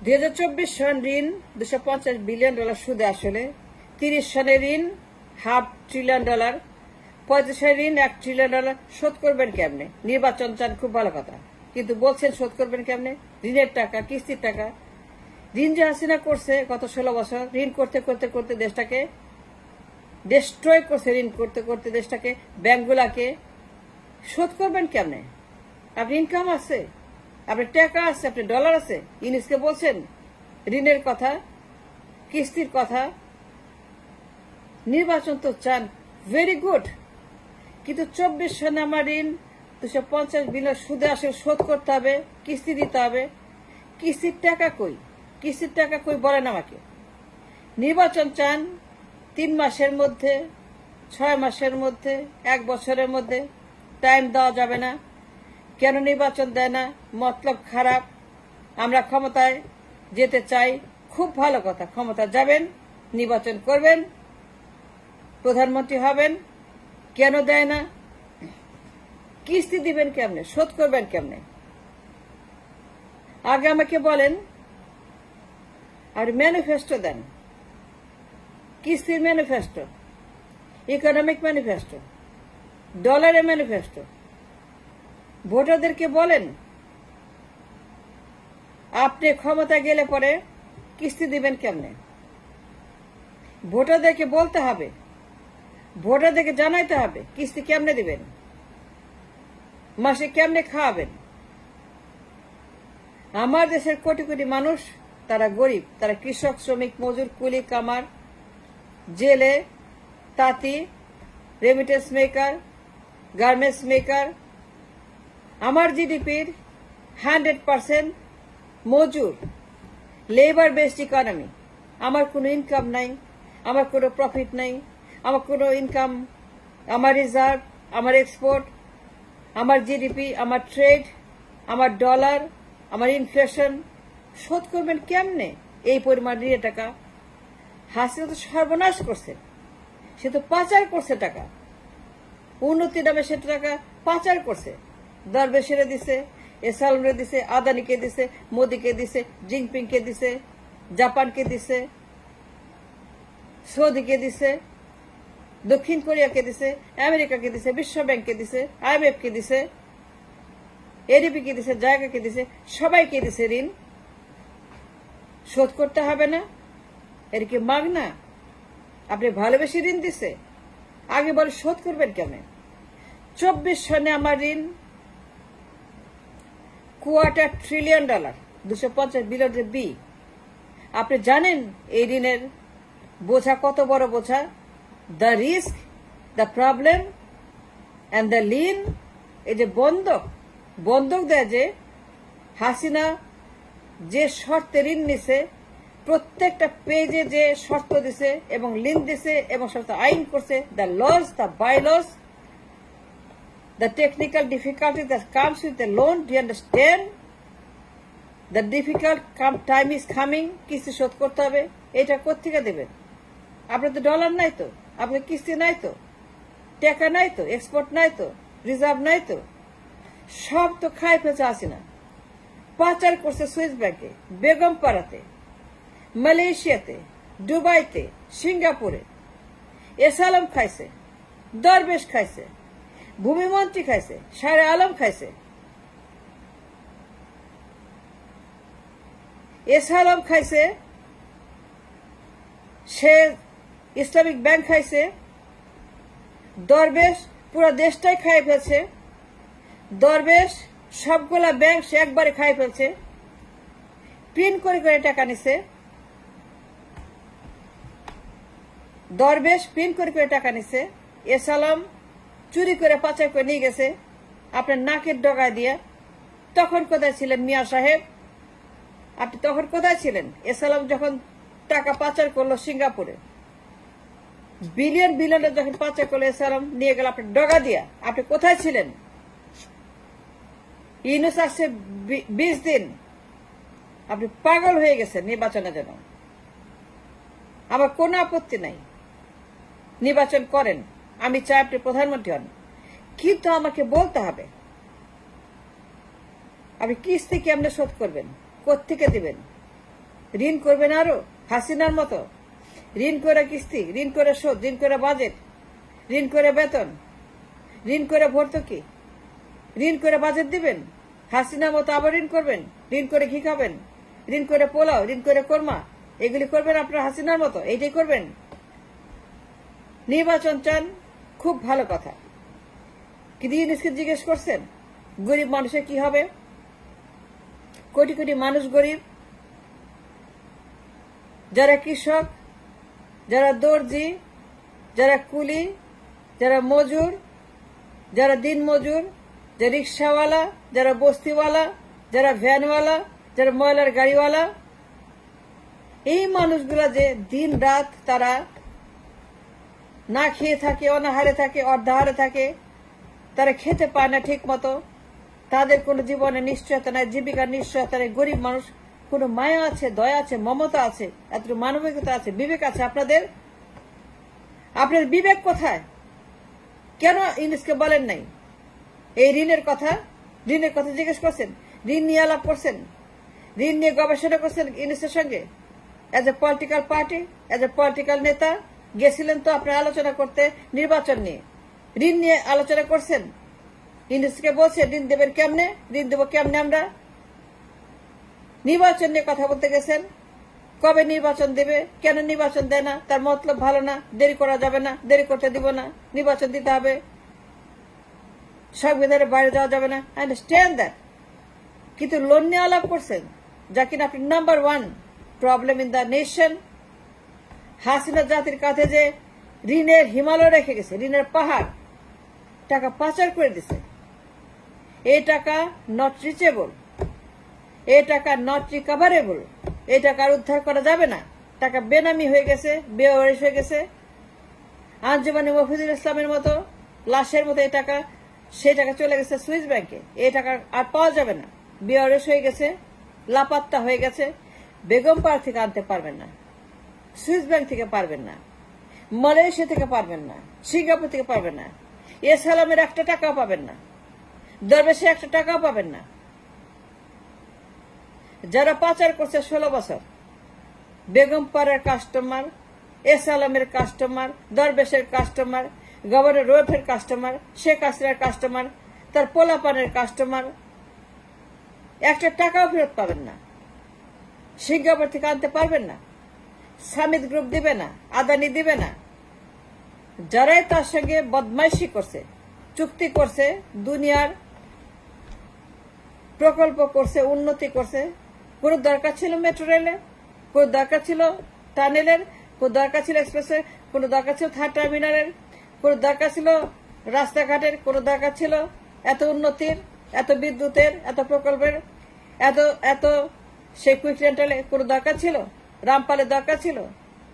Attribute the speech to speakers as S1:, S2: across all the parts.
S1: 2024 সন ঋণ $250 বিলিয়ন সুদে আসলে, 30 সনের ঋণ $500 ট্রিলিয়ন, 35 সালের ঋণ $1 ট্রিলিয়ন। শোধ করবেন কেমনে? নির্বাচন চান, খুব ভালো কথা, কিন্তু বলছেন শোধ করবেন কেমনে? ঋণের টাকা, কিস্তির টাকা, ঋণ যে হাসিনা করছে গত 16 বছর, ঋণ করতে করতে করতে দেশটাকে ডিস্ট্রয় করছে, ঋণ করতে করতে দেশটাকে, ব্যাংকগুলাকে শোধ করবেন কেমনে? আপনার ইনকাম আছে, আপনার টাকা আছে, আপনার ডলার আছে, ইউনুসকে বলছেন ঋণের কথা, কিস্তির কথা। নির্বাচন তো চান, ভেরি গুড, কিন্তু 24 সনে আমার ঋণ $250 বিলিয়ন সুদে আসলে শোধ করতে হবে, কিস্তি দিতে হবে। কিস্তির টাকা কই? কিস্তির টাকা কই বলেন আমাকে। নির্বাচন চান 3 মাসের মধ্যে, 6 মাসের মধ্যে, 1 বছরের মধ্যে, টাইম দেওয়া যাবে না। কেন নির্বাচন দেয় না? মতলব খারাপ। আমরা ক্ষমতায় যেতে চাই, খুব ভালো কথা, ক্ষমতা যাবেন, নির্বাচন করবেন, প্রধানমন্ত্রী হবেন, কেন দেয় না? কিস্তি দিবেন কেমনে? শোধ করবেন কেমনে? আগে আমাকে বলেন, আর ম্যানিফেস্টো দেন, কিস্তির ম্যানিফেস্টো, ইকোনমিক ম্যানিফেস্টো, ডলারের ম্যানিফেস্টো। ভোটারদেরকে বলেন আপনি ক্ষমতা গেলে পরে কিস্তি দিবেন কেমনে। ভোটারদেরকে বলতে হবে, ভোটারদেরকে জানাইতে হবে কিস্তি কেমনে দিবেন, মাসে কেমনে খাওয়াবেন। আমার দেশের কোটি কোটি মানুষ, তারা গরিব, তারা কৃষক, শ্রমিক, মজুর, কুলি, কামার, জেলে, তাঁতি, রেমিটেন্স মেকার, গার্মেন্টস মেকার। আমার জিডিপির 100% মজুর, লেবার বেসড ইকোনমি। আমার কোনো ইনকাম নাই, আমার কোনো প্রফিট নাই, আমার কোনো ইনকাম, আমার রিজার্ভ, আমার এক্সপোর্ট, আমার জিডিপি, আমার ট্রেড, আমার ডলার, আমার ইনফ্লেশন। শোধ করবেন কেমনে এই পরিমাণ ঋণের টাকা? হাসিনা তো সর্বনাশ করছে, সে তো পাচার করছে টাকা, উন্নতি নামে সে টাকা পাচার করছে। দরবেশেরে দিছে, এসালমরে দিছে, আদানিকে দিছে, মোদিকে দিছে, জিনপিংকে দিছে, জাপানকে দিছে, সৌদিকে দিছে, দক্ষিণ কোরিয়াকে দিছে, আমেরিকাকে দিছে, বিশ্ব ব্যাংককে দিছে, IMF কে দিছে, ADB কে দিছে, জায়গাকে দিছে, সবাইকে দিছে ঋণ। শোধ করতে হবে না? এর কি মাগনা? আপনি ভালোবেসে ঋণ দিছে, আগে বলে শোধ করবেন কেমন? 24 সনে আমার ঋণ $250 ট্রিলিয়ন, $250 বিলিয়ন বি। আপনি জানেন এই ঋণের বোঝা কত বড় বোঝা? The risk, the problem and the lien. এই যে বন্ধক, বন্ধক দেয় যে হাসিনা যে শর্তে ঋণ নিছে, প্রত্যেকটা পেজে যে শর্ত দিছে এবং লিন দিছে এবং শর্ত আইন করছে, the loss, the bails, the technical difficulty that comes with the loan, do you understand? The difficult time is coming, কিস্তি শোধ করতে হবে। এটা কোত্থেকে দেবেন? আপনার তো ডলার নাই তো, আপনার কিস্তি নাই তো, টাকা নাই তো, এক্সপোর্ট নাই তো, রিজার্ভ নাই তো, সব তো খাই ফেলছে হাসিনা। পাচার করছে সুইস ব্যাংকে, বেগমপাড়াতে, মালয়েশিয়াতে, দুবাইতে, সিঙ্গাপুরে। এসালাম খাইছে, দরবেশ খাইছে, ভূমিমন্ত্রী খাইছে, শাহরে আলম খাইছে, এসালাম খাইছে, সে ইসলামিক ব্যাংক খাইছে, দরবেশ পুরো দেশটাই খাই ফেলছে, দরবেশ সবগুলা ব্যাংক সে একবারে খাই ফেলছে, প্রিন্ট করে করে টাকা নিছে, দরবেশ প্রিন্ট করে করে টাকা নিছে, এসালাম চুরি করে পাচার করে নিয়ে গেছে আপনার নাকের ডগায় দিয়ে। তখন কোথায় ছিলেন মিয়া সাহেব? আপনি তখন কোথায় ছিলেন? এসালাম যখন টাকা পাচার করলো সিঙ্গাপুরে, বিলিয়ন বিলিয়নের যখন পাচার করলো, এসালাম নিয়ে গেল আপনার ডগা দিয়া, আপনি কোথায় ছিলেন? ইউনুস আসছে 20 দিন, আপনি পাগল হয়ে গেছেন নির্বাচনের জন্য। আমার কোনো আপত্তি নাই, নির্বাচন করেন, আমি চাই আপনি প্রধানমন্ত্রী হন, কিন্তু আমাকে বলতে হবে আপনি কিস্তি কেমনে শোধ করবেন, কোত্থেকে দিবেন, ঋণ করবেন আরো হাসিনার মতো, ঋণ করে কিস্তি, ঋণ করে শোধ, ঋণ করে বাজেট, ঋণ করে বেতন, ঋণ করে ভর্তুকি, ঋণ করে বাজেট দিবেন, হাসিনার মতো আবার ঋণ করবেন, ঋণ করে ঘি খাবেন, ঋণ করে পোলাও, ঋণ করে কোরমা, এগুলি করবেন আপনার হাসিনার মতো, এইটাই করবেন। নির্বাচন চান, খুব ভালো কথা, কিন্তু ইউনুসকে জিজ্ঞেস করছেন গরিব মানুষের কি হবে? কোটি কোটি মানুষ গরিব, যারা কৃষক, যারা দর্জি, যারা কুলি, যারা মজুর, যারা দিন মজুর, যারা রিক্সাওয়ালা, যারা বস্তিওয়ালা, যারা ভ্যানওয়ালা, যারা ময়লার গাড়িওয়ালা, এই মানুষগুলা যে দিন রাত তারা না খেয়ে থাকে, অনাহারে থাকে, অর্ধাহারে থাকে, তারা খেতে পায় না ঠিক মতো, তাদের কোনো জীবনে নিশ্চয়তা নাই, জীবিকার নিশ্চয়তা নেই। গরিব মানুষ, কোনো মায়া আছে, দয়া আছে, মমতা আছে, এত মানবিকতা আছে, বিবেক আছে আপনাদের? আপনার বিবেক কোথায়? কেন ইউনুসকে বলেন নাই এই ঋণের কথা? ঋণের কথা জিজ্ঞেস করছেন, ঋণ নিয়ে আলাপ করছেন, ঋণ নিয়ে গবেষণা করছেন ইউনুসের সঙ্গে? As a political party, as a political নেতা গেছিলেন তো আপনার আলোচনা করতে নির্বাচন নিয়ে, ঋণ নিয়ে আলোচনা করছেন। ইউনুসকে বলছে ঋণ দেবেন কেমনে, ঋণ দেবো কেমনে আমরা? নির্বাচন নিয়ে কথা বলতে গেছেন, কবে নির্বাচন দেবে, কেন নির্বাচন দেয় না, তার মতলব ভালো না, দেরি করা যাবে না, দেরি করতে দিব না, নির্বাচন দিতে হবে, সংবিধানের বাইরে যাওয়া যাবে না, আই আন্ডারস্ট্যান্ড দ্যাট। কিন্তু লোন নিয়ে আলাপ করছেন, যা কিনা আপনি number 1 problem in the nation. Hasina জাতির কাছে যে ঋণের হিমালয় রেখে গেছে, ঋণের পাহাড়, টাকা পাচার করে দিছে, এই টাকা নট রিচেবল, এই টাকা নট রিকভারেবল, এই টাকা উদ্ধার করা যাবে না, টাকা বেনামি হয়ে গেছে, বেওয়ারিশ হয়ে গেছে। আঞ্জুমানে মফিজুল ইসলামের মতো লাশের মতো এই টাকা, সেই টাকা চলে গেছে সুইস ব্যাংকে, এই টাকা আর পাওয়া যাবে না, বেওয়ারিশ হয়ে গেছে, লাপাত্তা হয়ে গেছে। বেগম পাড়া থেকে আনতে পারবেন না, সুইস ব্যাংক থেকে পারবেন না, মালয়েশিয়া থেকে পারবেন না, সিঙ্গাপুর থেকে পারবেন না, সালামের একটা টাকাও পাবেন না, দরবেশে একটা টাকাও পাবেন না। যারা পাচার করছে 16 বছর, বেগম পাড়ার কাস্টমার, সালামের কাস্টমার, দরবেশের কাস্টমার, গভর্নর রৌফের কাস্টমার, শেখ হাসিনার কাস্টমার, তার পোলাপানের কাস্টমার, একটা টাকাও ফেরত পাবেন না। সিঙ্গাপুর থেকে আনতে পারবেন না, সামিদ গ্রুপ দিবে না, আদানি দিবে না। যারাই তার সঙ্গে বদমাইশি করছে, চুক্তি করছে, দুনিয়ার প্রকল্প করছে, উন্নতি করছে, কোন দরকার ছিল মেট্রো রেলের, কোন দরকার ছিল টানেলের, কোন দরকার ছিল এক্সপ্রেসের, কোন দরকার ছিল থার্ড টার্মিনালের, কোন দরকার ছিল রাস্তাঘাটের, কোন দরকার ছিল এত উন্নতির, এত বিদ্যুতের, এত প্রকল্পের, এত এত সেই কুইক রেন্টালে কোন দরকার ছিল? রামপালের দরকার ছিল,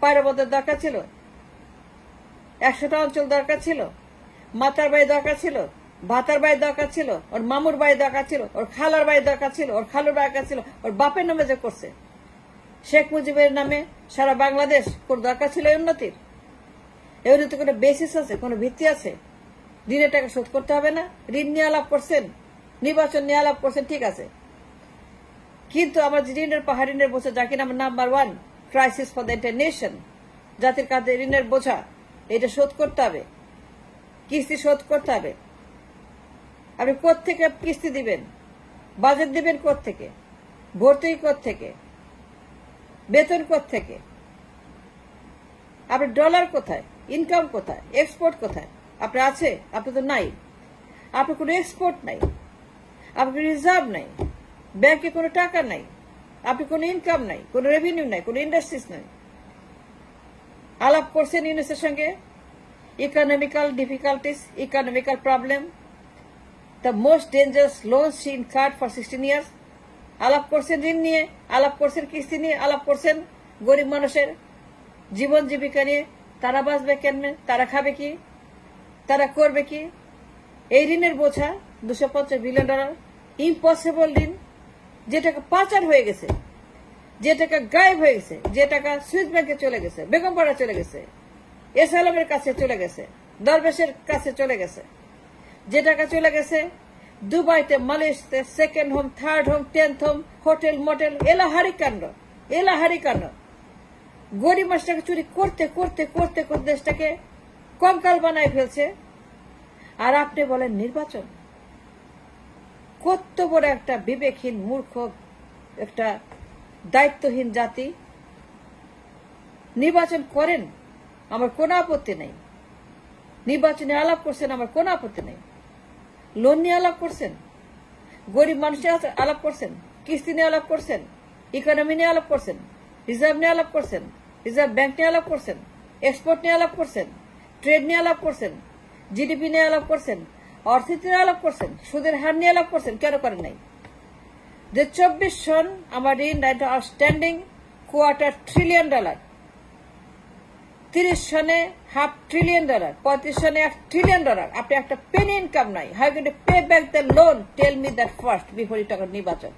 S1: পায়রাবদের দরকার ছিল, 100টা অঞ্চল দরকার ছিল, মাতার বাড়ি দরকার ছিল, ভাতার বাড়ি দরকার ছিল, ওর মামুর বাড়ি দরকার ছিল, ওর খালার বাড়ি দরকার ছিল, ওর খালুর বাড়ি দরকার ছিল, ওর বাপের নামে যে করছে শেখ মুজিবের নামে সারা বাংলাদেশ, কোন দরকার ছিল এই উন্নতির? এই উন্নতির কোনো বেসিস আছে, কোনো ভিত্তি আছে? ঋণের টাকা শোধ করতে হবে না? ঋণ নিয়ে আলাপ করছেন, নির্বাচন নিয়ে আলাপ করছেন, ঠিক আছে, কিন্তু আমার যে ঋণের পাহাড়, ঋণের বোঝা, যা কিনা আমার number 1 crisis for the entire nation, জাতির কাঁধে ঋণের বোঝা, এটা শোধ করতে হবে, কিস্তি শোধ করতে হবে। আপনি কোত্থেকে কিস্তি দিবেন, বাজেট দিবেন কোত্থেকে, ভর্তুকি কোত্থেকে, বেতন কোত্থেকে, আপনার ডলার কোথায়, ইনকাম কোথায়, এক্সপোর্ট কোথায়? আপনার আছে? আপনার তো নাই। আপনার কোনো এক্সপোর্ট নাই, আপনার রিজার্ভ নাই, ব্যাংকে কোনো টাকা নাই, আপনি কোনো ইনকাম নাই, কোনো রেভিনিউ নাই, কোনো ইন্ডাস্ট্রিজ নাই। আলাপ করছেন ইউনুসের সঙ্গে, economical difficulties, economical problem, the most dangerous loan she incurred for 16 years. আলাপ করছেন ঋণ নিয়ে, আলাপ করছেন কিস্তি নিয়ে, আলাপ করছেন গরিব মানুষের জীবন জীবিকা নিয়ে। তারা বাঁচবে কেমনে, তারা খাবে কি, তারা করবে কি? এই ঋণের বোঝা $250 বিলিয়ন, ইম্পসিবল ঋণ, যে টাকা পাচার হয়ে গেছে, যে টাকা গায়েব হয়ে গেছে, যে টাকা সুইস ব্যাংকে চলে গেছে, বেগমপাড়া চলে গেছে, সালামের কাছে চলে গেছে, দরবেশের কাছে চলে গেছে, যে টাকা চলে গেছে দুবাইতে, মালয়েশিয়াতে, second home, third home, 10th home, hotel motel, এলাহারি কাণ্ড, এলাহারি কেন? গরিব মানুষটাকে চুরি করতে করতে করতে করতে দেশটাকে কঙ্কাল বানায় ফেলছে। আর আপনি বলেন নির্বাচন? কত বড় একটা বিবেকহীন, মূর্খ, একটা দায়িত্বহীন জাতি। নির্বাচন করেন, আমার কোনো আপত্তি নেই। নির্বাচনে আলাপ করছেন, আমার কোনো আপত্তি নেই। লোন নিয়ে আলাপ করছেন, গরিব মানুষের আলাপ করছেন, কিস্তি নিয়ে আলাপ করছেন, ইকোনমি নিয়ে আলাপ করছেন, রিজার্ভ নিয়ে আলাপ করছেন, রিজার্ভ ব্যাংক নিয়ে আলাপ করছেন, এক্সপোর্ট নিয়ে আলাপ করছেন, ট্রেড নিয়ে আলাপ করছেন, জিডিপি নিয়ে আলাপ করছেন, অর্থনীতি নিয়ে আলাপ করছেন, সুদের হার নিয়ে আলাপ করছেন। কেন করেন নাই? যে 24 সন আমার ঋণ আউটস্ট্যান্ডিং $250 ট্রিলিয়ন, 30 সনে $500 ট্রিলিয়ন, 35 সনে $1 ট্রিলিয়ন। আপনি একটা পেনি ইনকাম নাই। How can you pay back the loan? Tell me that first before you talk নির্বাচন।